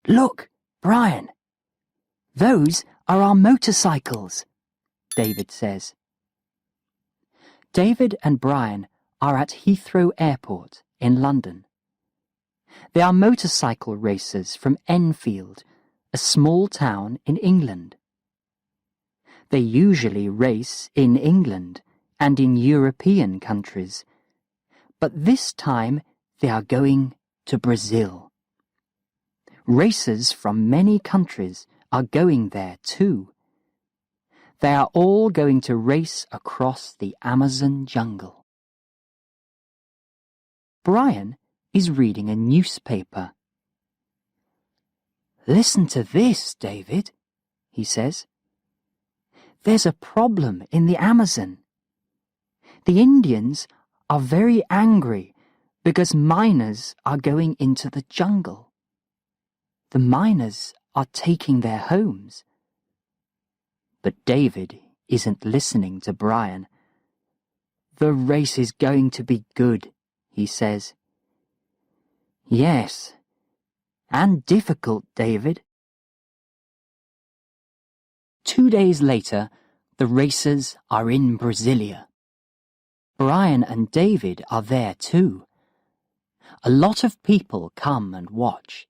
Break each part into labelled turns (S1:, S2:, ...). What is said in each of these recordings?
S1: Look, Brian. Those are our motorcycles, David says. David and Brian are at Heathrow Airport in London. They are motorcycle racers from Enfield, a small town in England. They usually race in England and in European countries, but this time they are going to Brazil. Racers from many countries are going there too. They are all going to race across the Amazon jungle. Brian is reading a newspaper. "Listen to this, David," he says. "There's a problem in the Amazon. The Indians are very angry because miners are going into the jungle. The miners are taking their homes." But David isn't listening to Brian. "The race is going to be good," he says. "Yes, and difficult, David." 2 days later, the racers are in Brasilia. Brian and David are there too. A lot of people come and watch.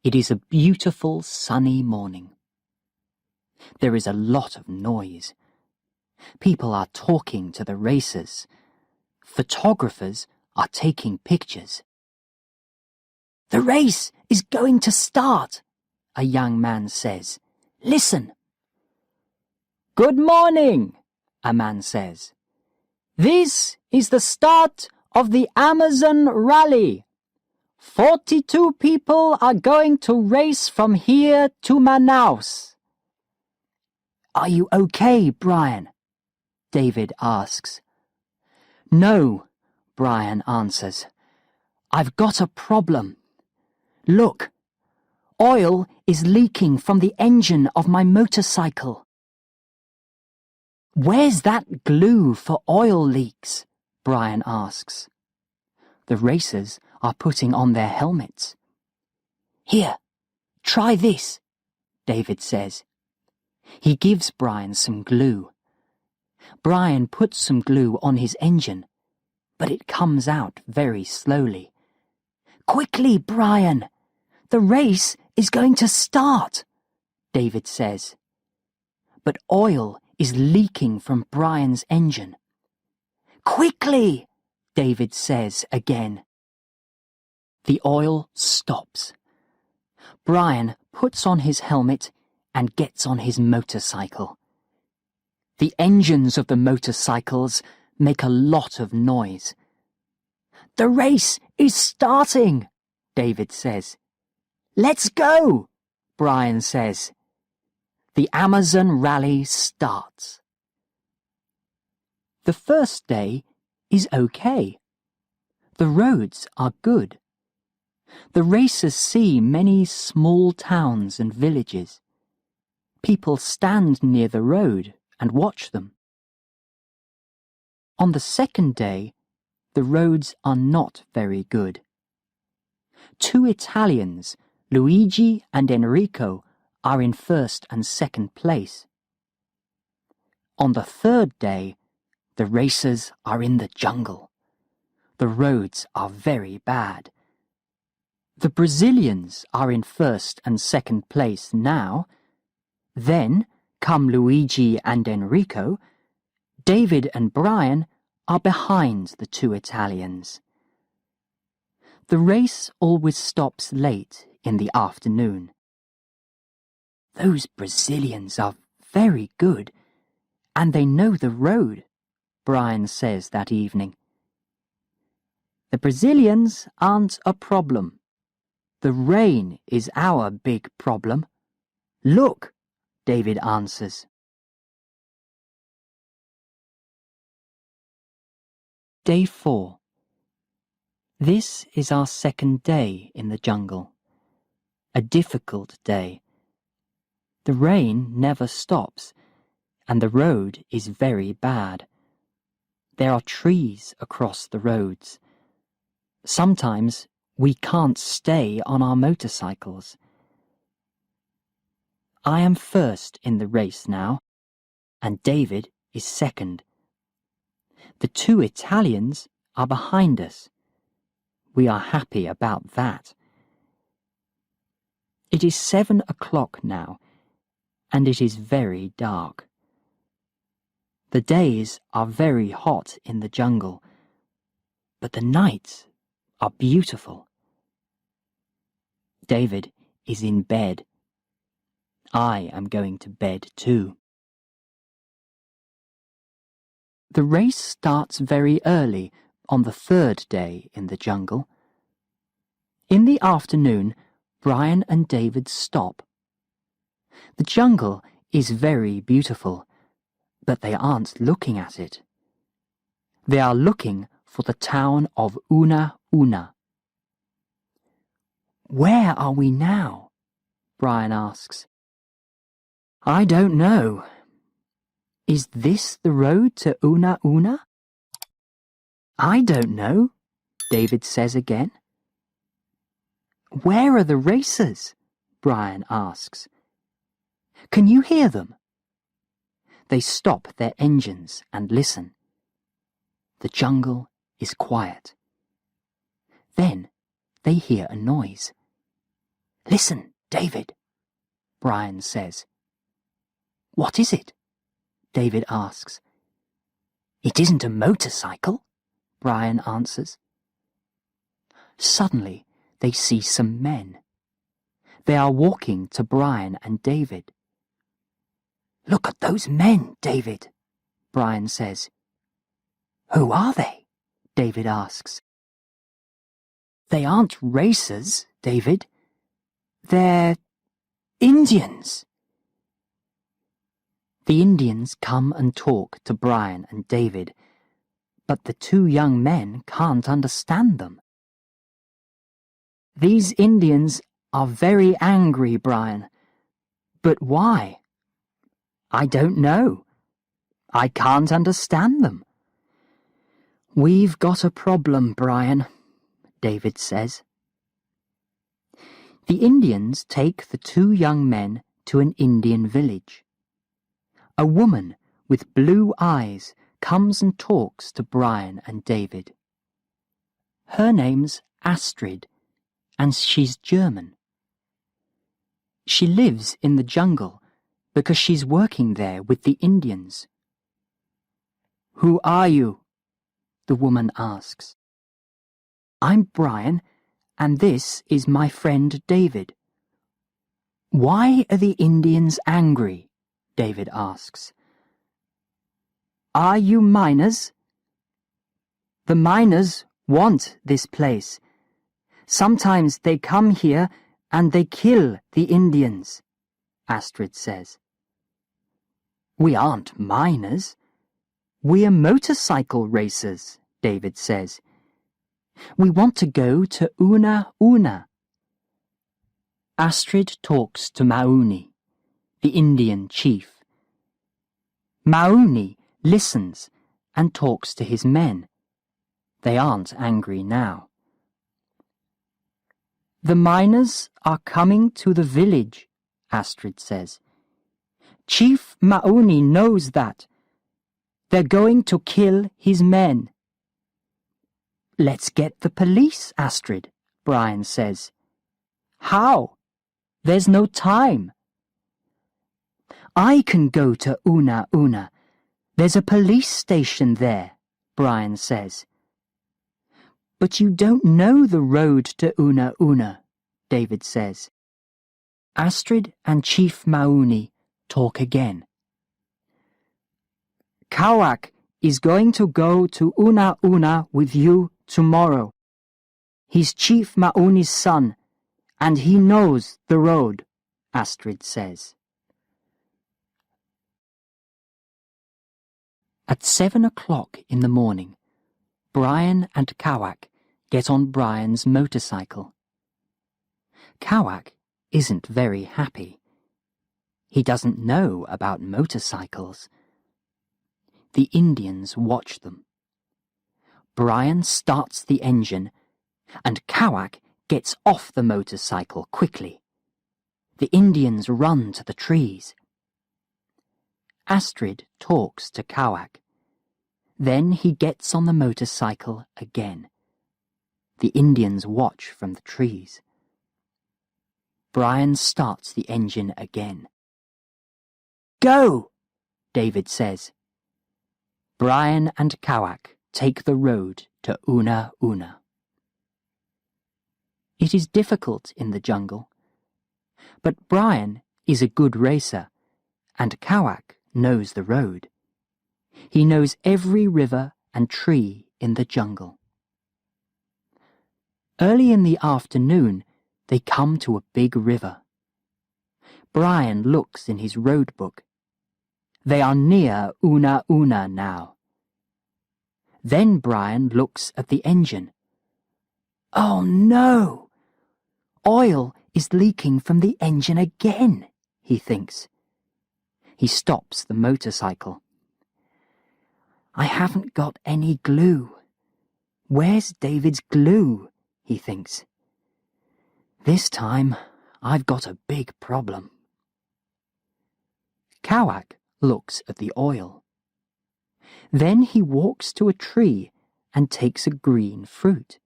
S1: It is a beautiful sunny morning. There is a lot of noise. People are talking to the racers. Photographers are taking pictures. "The race is going to start," a young man says. "Listen." "Good morning," a man says. "This is the start of the Amazon Rally. 42 people are going to race from here to Manaus." "Are you okay, Brian?" David asks. "No," Brian answers. "I've got a problem. Look, oil is leaking from the engine of my motorcycle." "Where's that glue for oil leaks?" Brian asks. The racers are putting on their helmets. "Here, try this," David says. He gives Brian some glue. Brian puts some glue on his engine, but it comes out very slowly. "Quickly, Brian! The race is going to start," David says. But oil is leaking from Brian's engine. "Quickly!" David says again. The oil stops. Brian puts on his helmet and gets on his motorcycle. The engines of the motorcycles make a lot of noise. "The race is starting," David says. "Let's go," Brian says. The Amazon Rally starts. The first day is okay. The roads are good. The racers see many small towns and villages. People stand near the road and watch them. On the second day, the roads are not very good. 2 Italians, Luigi and Enrico, are in first and second place. On the third day, the racers are in the jungle. The roads are very bad. The Brazilians are in first and second place now. Then come Luigi and Enrico. David and Brian are behind the 2 Italians. The race always stops late in the afternoon. "Those Brazilians are very good, and they know the road," Brian says that evening. "The Brazilians aren't a problem. The rain is our big problem. Look," David answers. Day 4. This is our second day in the jungle. A difficult day. The rain never stops, and the road is very bad. There are trees across the roads. Sometimes we can't stay on our motorcycles. I am first in the race now, and David is second. The two Italians are behind us. We are happy about that. It is 7 o'clock now, and it is very dark. The days are very hot in the jungle, but the nights are beautiful. David is in bed. I am going to bed too. The race starts very early on the third day in the jungle. In the afternoon, Brian and David stop. The jungle is very beautiful, but they aren't looking at it. They are looking for the town of Una Una. Where are we now? Brian asks. I don't know. Is this the road to Una Una? I don't know, David says again. Where are the racers? Brian asks. Can you hear them? They stop their engines and listen. The jungle is quiet. Then they hear a noise. Listen, David, Brian says. What is it? David asks. It isn't a motorcycle, Brian answers. Suddenly, they see some men. They are walking to Brian and David. Look at those men, David, Brian says. Who are they? David asks. They aren't racers, David. They're Indians. The Indians come and talk to Brian and David, but the two young men can't understand them. These Indians are very angry, Brian. But why? I don't know. I can't understand them. We've got a problem, Brian, David says. The Indians take the two young men to an Indian village. A woman with blue eyes comes and talks to Brian and David. Her name's Astrid, and she's German. She lives in the jungle because she's working there with the Indians. Who are you? The woman asks. I'm Brian, and this is my friend David. Why are the Indians angry? David asks. Are you miners? The miners want this place. Sometimes they come here and they kill the Indians, Astrid says. We aren't miners. We're motorcycle racers, David says. We want to go to Una Una. Astrid talks to Mauni, the Indian chief. Mauni listens and talks to his men. They aren't angry now. The miners are coming to the village, Astrid says. Chief Mauni knows that. They're going to kill his men. Let's get the police, Astrid, Brian says. How? There's no time. I can go to Una Una. There's a police station there, Brian says. But you don't know the road to Una Una, David says. Astrid and Chief Mauni talk again. Kawak is going to go to Una Una with you tomorrow. He's Chief Mauni's son, and he knows the road, Astrid says. At 7 o'clock in the morning, Brian and Kawak get on Brian's motorcycle. Kawak isn't very happy. He doesn't know about motorcycles. The Indians watch them. Brian starts the engine, and Kawak gets off the motorcycle quickly. The Indians run to the trees. Astrid talks to Kawak. Then he gets on the motorcycle again. The Indians watch from the trees. Brian starts the engine again. "Go!" David says. Brian and Kawak take the road to Una Una. It is difficult in the jungle, but Brian is a good racer, and Kawak knows the road. He knows every river and tree in the jungle. Early in the afternoon, they come to a big river. Brian looks in his road book. They are near Una Una now. Then Brian looks at the engine. "Oh no! Oil is leaking from the engine again," he thinks. He stops the motorcycle. "I haven't got any glue. Where's David's glue?" he thinks. "This time I've got a big problem." Kawak looks at the oil. Then he walks to a tree and takes a green fruit.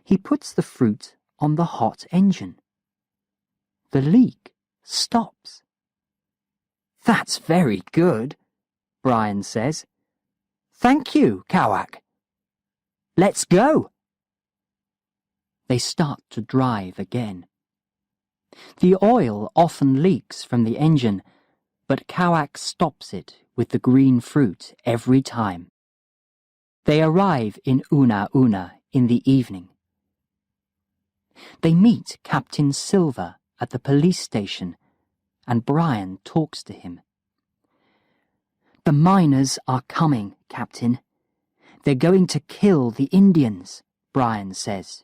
S1: He puts the fruit on the hot engine. The leak stops. "That's very good," Brian says. "Thank you, Kawak. Let's go." They start to drive again. The oil often leaks from the engine, but Kawak stops it with the green fruit every time. They arrive in Una Una in the evening. They meet Captain Silver at the police station, and Brian talks to him. "The miners are coming, Captain. They're going to kill the Indians," Brian says.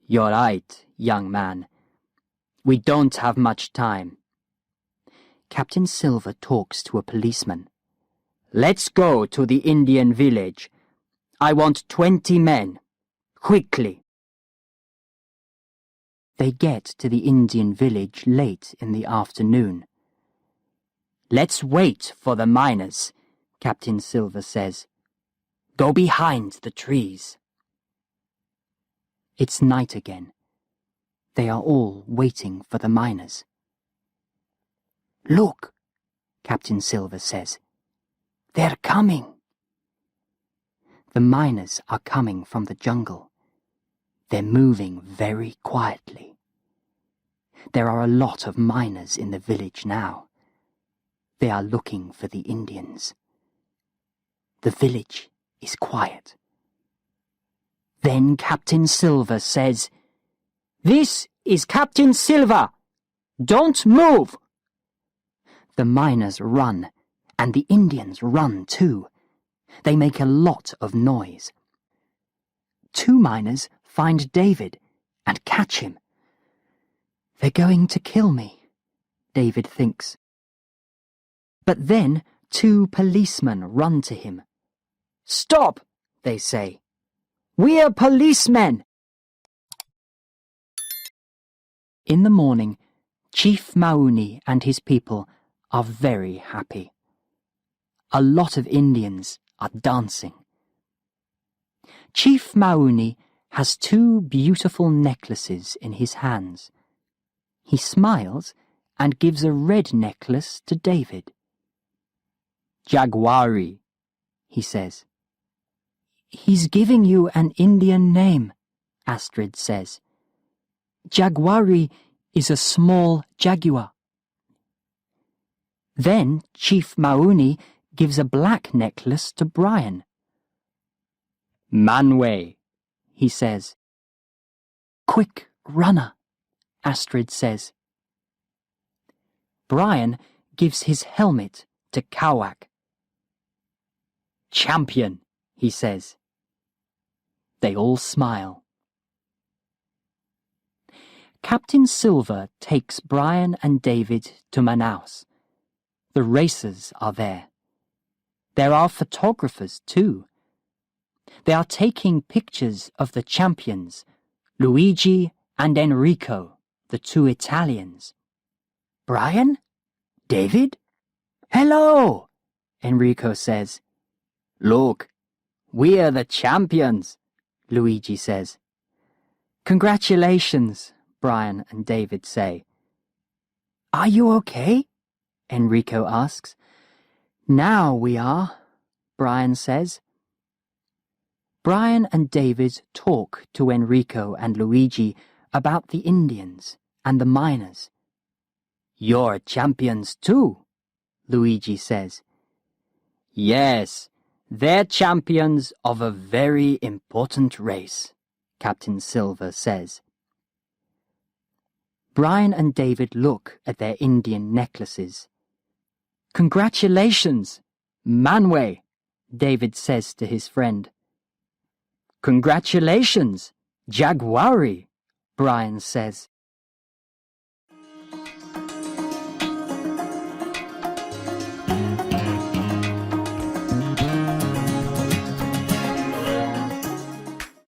S1: "You're right, young man. We don't have much time." Captain Silver talks to a policeman. "Let's go to the Indian village. I want 20 men. Quickly." They get to the Indian village late in the afternoon. "Let's wait for the miners," Captain Silver says. "Go behind the trees." It's night again. They are all waiting for the miners. "Look," Captain Silver says. "They're coming." The miners are coming from the jungle. They're moving very quietly. There are a lot of miners in the village now. They are looking for the Indians. The village is quiet. Then Captain Silver says, "This is Captain Silver! Don't move!" The miners run, and the Indians run too. They make a lot of noise. 2 miners find David and catch him. "They're going to kill me," David thinks. But then 2 policemen run to him. "Stop," they say. "We're policemen." In the morning, Chief Mauni and his people are very happy. A lot of Indians are dancing. Chief Mauni has 2 beautiful necklaces in his hands. He smiles and gives a red necklace to David. "Jaguari," he says. "He's giving you an Indian name," Astrid says. "Jaguari is a small jaguar." Then Chief Mauni gives a black necklace to Brian. "Manway," he says. "Quick runner," Astrid says. Brian gives his helmet to Kawak. "Champion," he says. They all smile. Captain Silver takes Brian and David to Manaus. The racers are there. There are photographers too. They are taking pictures of the champions, Luigi and Enrico, the two Italians. Brian? David? Hello! Enrico says. Look, we're the champions, Luigi says. Congratulations, Brian and David say. Are you okay? Enrico asks. Now we are, Brian says. Brian and David talk to Enrico and Luigi about the Indians and the miners. You're champions too, Luigi says. Yes, they're champions of a very important race, Captain Silver says. Brian and David look at their Indian necklaces. Congratulations, Manwe, David says to his friend. Congratulations, Jaguari, Brian says.